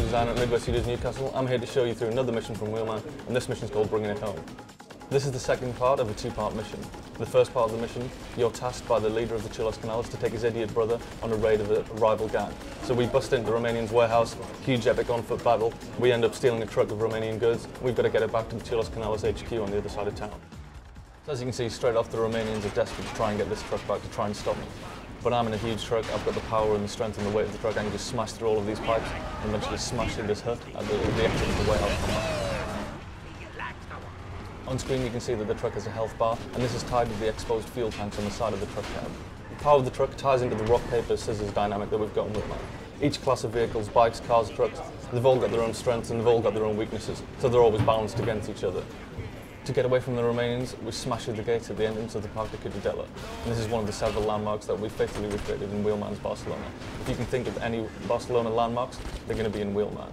designer at Midwest Studios Newcastle. I'm here to show you through another mission from Wheelman, and this mission is called Bringing It Home. This is the second part of a two-part mission. The first part of the mission, you're tasked by the leader of the Chulos Canales to take his idiot brother on a raid of a rival gang. So we bust into the Romanian's warehouse, huge epic on-foot battle. We end up stealing a truck of Romanian goods. We've got to get it back to the Chulos Canales HQ on the other side of town. So as you can see, straight off, the Romanians are desperate to try and get this truck back, to try and stop me. But I'm in a huge truck, I've got the power and the strength and the weight of the truck. I can just smash through all of these pipes and eventually smash through this hut at the exit of the warehouse. On screen you can see that the truck has a health bar, and this is tied to the exposed fuel tanks on the side of the truck cab. The power of the truck ties into the rock, paper, scissors dynamic that we've got in Wheelman. Each class of vehicles, bikes, cars, trucks, they've all got their own strengths and they've all got their own weaknesses, so they're always balanced against each other. To get away from the Romanians, we smash through the gates at the entrance of the Parc de Ciutadella, and this is one of the several landmarks that we faithfully recreated in Wheelman's Barcelona. If you can think of any Barcelona landmarks, they're going to be in Wheelman.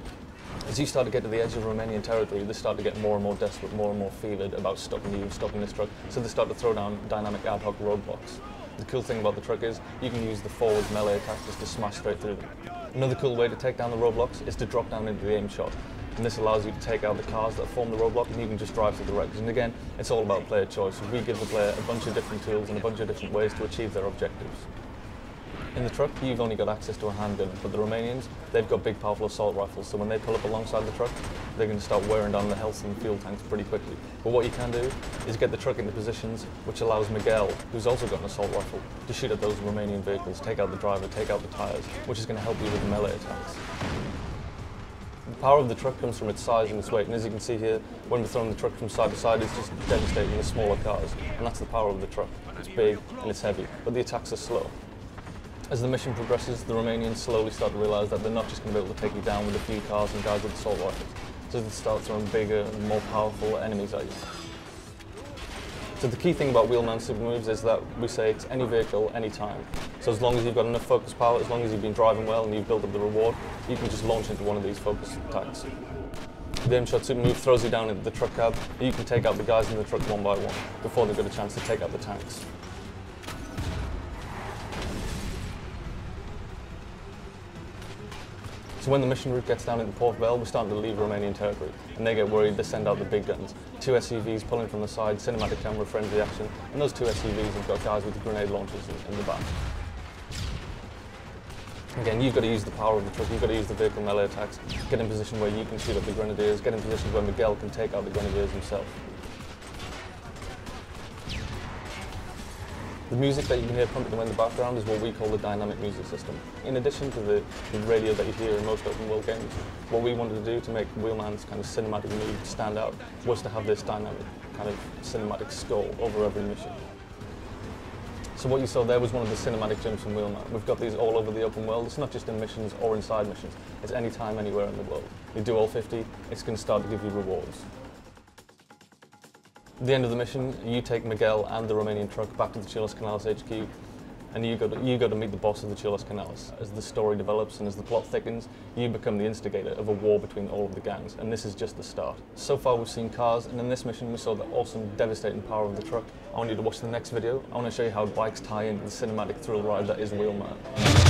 As you start to get to the edge of Romanian territory, they start to get more and more desperate, more and more fevered about stopping you, stopping this truck, so they start to throw down dynamic ad hoc roadblocks. The cool thing about the truck is you can use the forward melee attacks just to smash straight through them. Another cool way to take down the roadblocks is to drop down into the aim shot. And this allows you to take out the cars that form the roadblock, and you can just drive through the wrecks. And again, it's all about player choice. We give the player a bunch of different tools and a bunch of different ways to achieve their objectives. In the truck, you've only got access to a handgun, but the Romanians, they've got big powerful assault rifles, so when they pull up alongside the truck, they're going to start wearing down the health and fuel tanks pretty quickly. But what you can do is get the truck into positions which allows Miguel, who's also got an assault rifle, to shoot at those Romanian vehicles, take out the driver, take out the tyres, which is going to help you with the melee attacks. The power of the truck comes from its size and its weight, and as you can see here, when we're throwing the truck from side to side, it's just devastating the smaller cars, and that's the power of the truck. It's big and it's heavy, but the attacks are slow. As the mission progresses, the Romanians slowly start to realise that they're not just going to be able to take you down with a few cars and guys with assault rifles, so they start throwing bigger and more powerful enemies at you. So the key thing about Wheelman super moves is that we say it's any vehicle, any time. So as long as you've got enough focus power, as long as you've been driving well and you've built up the reward, you can just launch into one of these focus attacks. The aim shot super move throws you down into the truck cab, and you can take out the guys in the truck one by one before they've got a chance to take out the tanks. So when the mission route gets down into Port Vale, we're starting to leave Romanian territory, and they get worried, they send out the big guns. 2 SUVs pulling from the side, cinematic camera, frenzy action, and those 2 SUVs have got guys with grenade launchers in the back. Again, you've got to use the power of the truck, you've got to use the vehicle melee attacks, get in position where you can shoot up the grenadiers, get in position where Miguel can take out the grenadiers himself. The music that you can hear pumping in the background is what we call the dynamic music system. In addition to the radio that you hear in most open world games, what we wanted to do to make Wheelman's kind of cinematic mood stand out was to have this dynamic kind of cinematic score over every mission. So what you saw there was one of the cinematic jumps from Wheelman. We've got these all over the open world. It's not just in missions or inside missions. It's anytime, anywhere in the world. You do all 50, it's going to start to give you rewards. At the end of the mission, you take Miguel and the Romanian truck back to the Chulos Canales HQ, and you go to meet the boss of the Chulos Canales. As the story develops and as the plot thickens, you become the instigator of a war between all of the gangs, and this is just the start. So far we've seen cars, and in this mission we saw the awesome, devastating power of the truck. I want you to watch the next video. I want to show you how bikes tie into the cinematic thrill ride that is Wheelman.